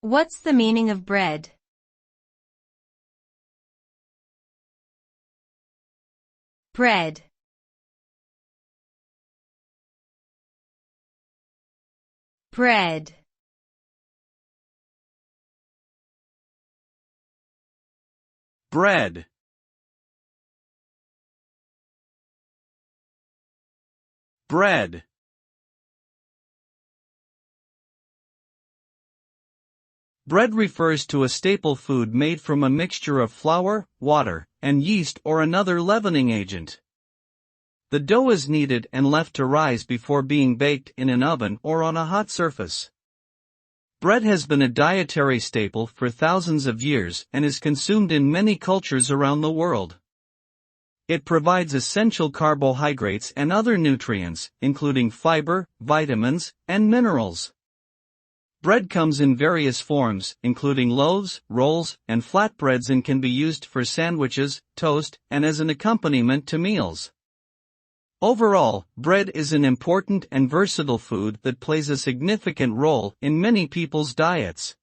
What's the meaning of bread? Bread. Bread. Bread. Bread. Bread refers to a staple food made from a mixture of flour, water, and yeast or another leavening agent. The dough is kneaded and left to rise before being baked in an oven or on a hot surface. Bread has been a dietary staple for thousands of years and is consumed in many cultures around the world. It provides essential carbohydrates and other nutrients, including fiber, vitamins, and minerals. Bread comes in various forms, including loaves, rolls, and flatbreads, and can be used for sandwiches, toast, and as an accompaniment to meals. Overall, bread is an important and versatile food that plays a significant role in many people's diets.